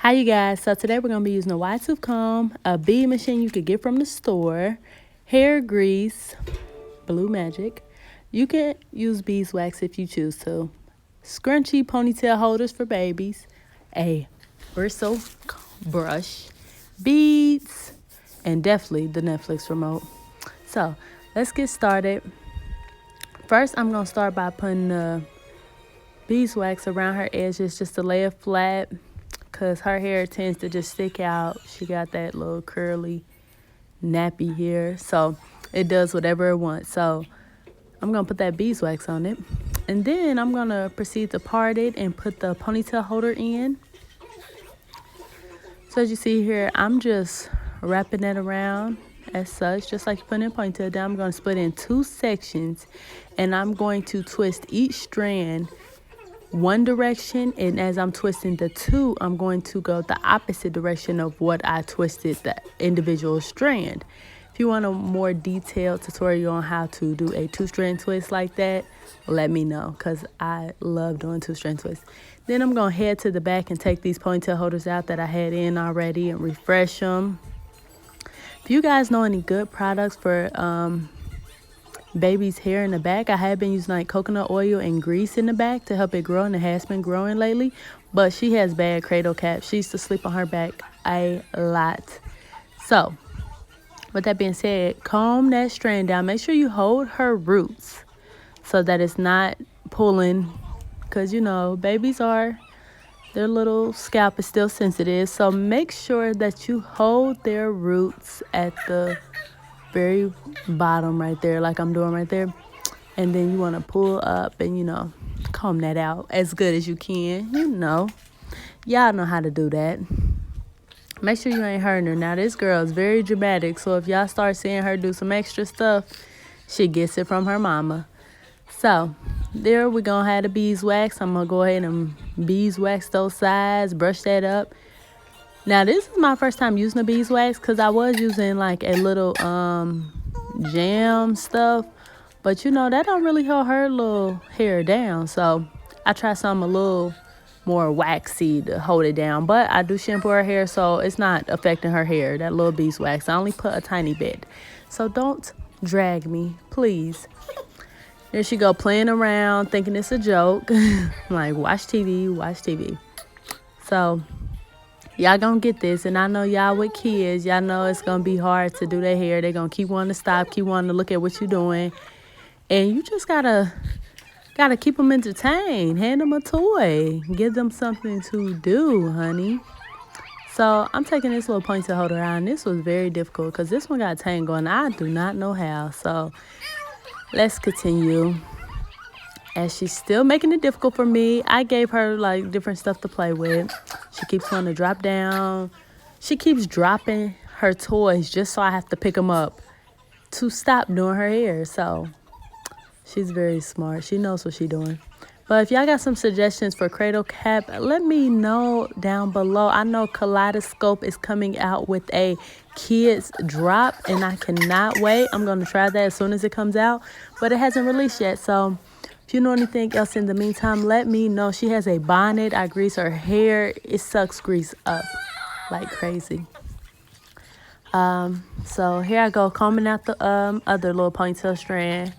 Hi you guys, so today we're going to be using a wide tooth comb, a bead machine you could get from the store, hair grease, Blue Magic. You can use beeswax if you choose to, scrunchy ponytail holders for babies, a bristle brush, beads, and definitely the Netflix remote. So let's get started. First, I'm going to start by putting the beeswax around her edges just to lay it flat, because her hair tends to just stick out. She got that little curly nappy hair, so it does whatever it wants. So I'm gonna put that beeswax on it, and then I'm gonna proceed to part it and put the ponytail holder in. So as you see here, I'm just wrapping it around as such, just like you put in a ponytail. Then I'm gonna split it in two sections, and I'm going to twist each strand one direction, and as I'm twisting the two, I'm going to go the opposite direction of what I twisted the individual strand. If you want a more detailed tutorial on how to do a two-strand twist like that, let me know, because I love doing two-strand twists. Then I'm going to head to the back and take these ponytail holders out that I had in already and refresh them. If you guys know any good products for baby's hair in the back, I have been using like coconut oil and grease in the back to help it grow, and it has been growing lately. But she has bad cradle caps. She used to sleep on her back a lot. So with that being said, comb that strand down. Make sure you hold her roots so that it's not pulling, because you know babies are, their little scalp is still sensitive. So make sure that you hold their roots at the very bottom right there, like I'm doing right there, and then you want to pull up and comb that out as good as you can. Y'all know how to do that. Make sure you ain't hurting her. Now this girl is very dramatic, so if y'all start seeing her do some extra stuff, she gets it from her mama. So there we gonna have the beeswax. I'm gonna go ahead and beeswax those sides, brush that up. Now, this is my first time using the beeswax, because I was using like a little jam stuff. But, that don't really hold her little hair down. So I tried something a little more waxy to hold it down. But I do shampoo her hair, so it's not affecting her hair, that little beeswax. I only put a tiny bit. So don't drag me, please. There she go, playing around, thinking it's a joke. I'm like, watch TV, watch TV. So y'all gonna get this, and I know y'all with kids, y'all know it's gonna be hard to do their hair. They're gonna keep wanting to stop, keep wanting to look at what you're doing, and you just gotta keep them entertained. Hand them a toy, give them something to do, honey. So I'm taking this little ponytail holder out, and this was very difficult because this one got tangled, and I do not know how. So let's continue. As she's still making it difficult for me, I gave her like different stuff to play with. She keeps wanting to drop down. She keeps dropping her toys just so I have to pick them up to stop doing her hair. So she's very smart. She knows what she's doing. But if y'all got some suggestions for cradle cap, let me know down below. I know Kaleidoscope is coming out with a kids drop, and I cannot wait. I'm going to try that as soon as it comes out, but it hasn't released yet. So if you know anything else in the meantime, let me know. She has a bonnet. I grease her hair. It sucks grease up like crazy. So here I go, combing out the other little ponytail strand.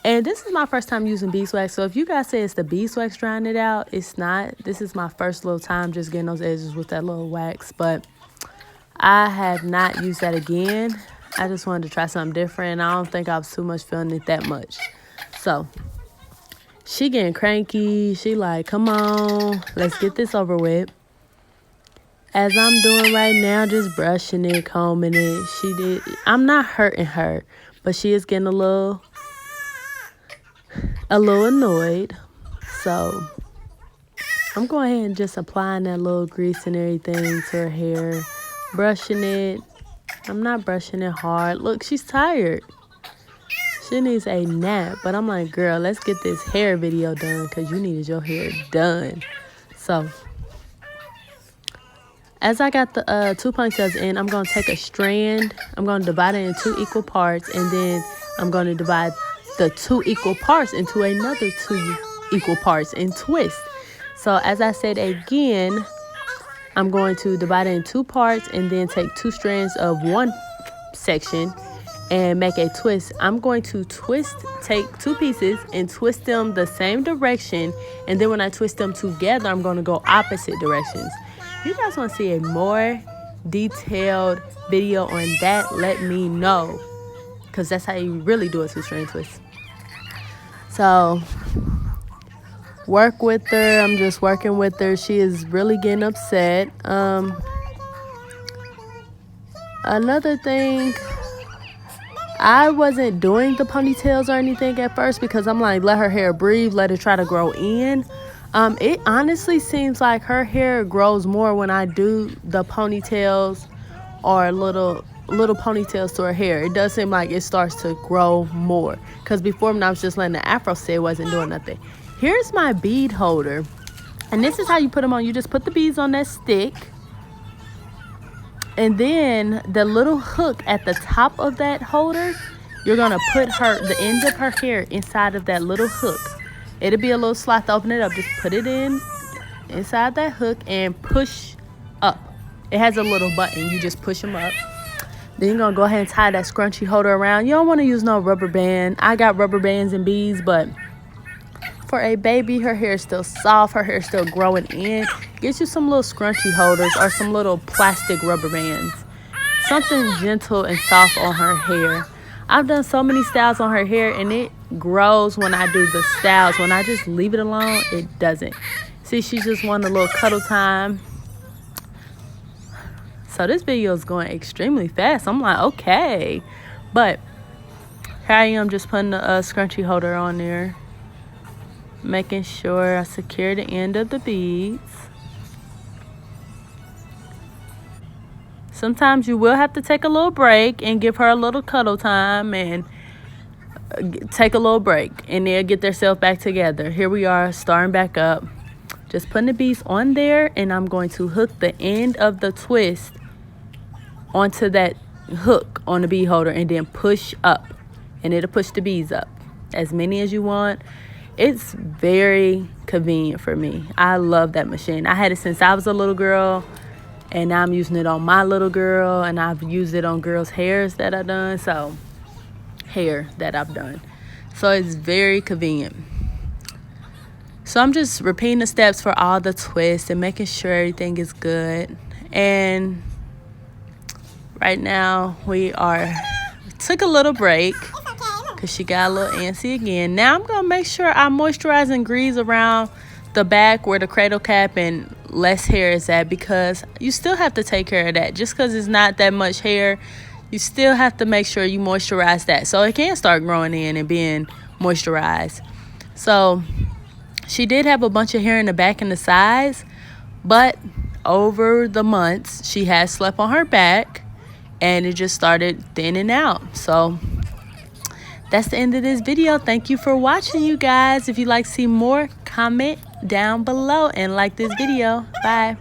And this is my first time using beeswax. So if you guys say it's the beeswax drying it out, it's not. This is my first little time just getting those edges with that little wax. But I have not used that again. I just wanted to try something different. I don't think I was too much feeling it that much. So she getting cranky. She like, come on, let's get this over with. As I'm doing right now, just brushing it, combing it. I'm not hurting her, but she is getting a little annoyed. So I'm going ahead and just applying that little grease and everything to her hair, brushing it. I'm not brushing it hard. Look, she's tired. She needs a nap. But I'm like, girl, let's get this hair video done, because you needed your hair done. So as I got the two ponytails in, I'm going to take a strand. I'm going to divide it in two equal parts, and then I'm going to divide the two equal parts into another two equal parts and twist. So as I said again, I'm going to divide it in 2 parts and then take 2 strands of one section and make a twist. I'm going to take 2 pieces and twist them the same direction, and then when I twist them together, I'm going to go opposite directions. If you guys want to see a more detailed video on that, let me know, because that's how you really do a 2-strand twist. So work with her. I'm just working with her. She is really getting upset. Another thing, I wasn't doing the ponytails or anything at first because I'm like, let her hair breathe, let it try to grow in. It honestly seems like her hair grows more when I do the ponytails or little ponytails to her hair. It does seem like it starts to grow more, because before, when I was just letting the afro sit, it wasn't doing nothing. Here's my bead holder, and this is how you put them on. You just put the beads on that stick, and then the little hook at the top of that holder, you're gonna put the end of her hair inside of that little hook. It'll be a little slot to open it up. Just put it inside that hook and push up. It has a little button. You just push them up. Then you're gonna go ahead and tie that scrunchie holder around. You don't want to use no rubber band. I got rubber bands and beads, but for a baby, her hair is still soft, her hair is still growing in, get you some little scrunchie holders or some little plastic rubber bands. Something gentle and soft on her hair. I've done so many styles on her hair, and it grows when I do the styles. When I just leave it alone, it doesn't. See, she just wanted a little cuddle time. So this video is going extremely fast. I'm like, okay. But here I am, just putting the scrunchie holder on there, making sure I secure the end of the beads. Sometimes you will have to take a little break and give her a little cuddle time and take a little break, and they'll get themselves back together. Here we are, starting back up. Just putting the beads on there, and I'm going to hook the end of the twist onto that hook on the bead holder and then push up, and it'll push the beads up as many as you want. It's very convenient for me. I love that machine. I had it since I was a little girl, and now I'm using it on my little girl, and I've used it on girls' hair that I've done. So it's very convenient. So I'm just repeating the steps for all the twists and making sure everything is good. And right now we took a little break because she got a little antsy again. Now I'm going to make sure I moisturize and grease around the back where the cradle cap and less hair is at, because you still have to take care of that. Just because it's not that much hair, you still have to make sure you moisturize that so it can start growing in and being moisturized. So she did have a bunch of hair in the back and the sides, but over the months she has slept on her back and it just started thinning out. So that's the end of this video. Thank you for watching, you guys. If you'd like to see more, comment down below and like this video. Bye.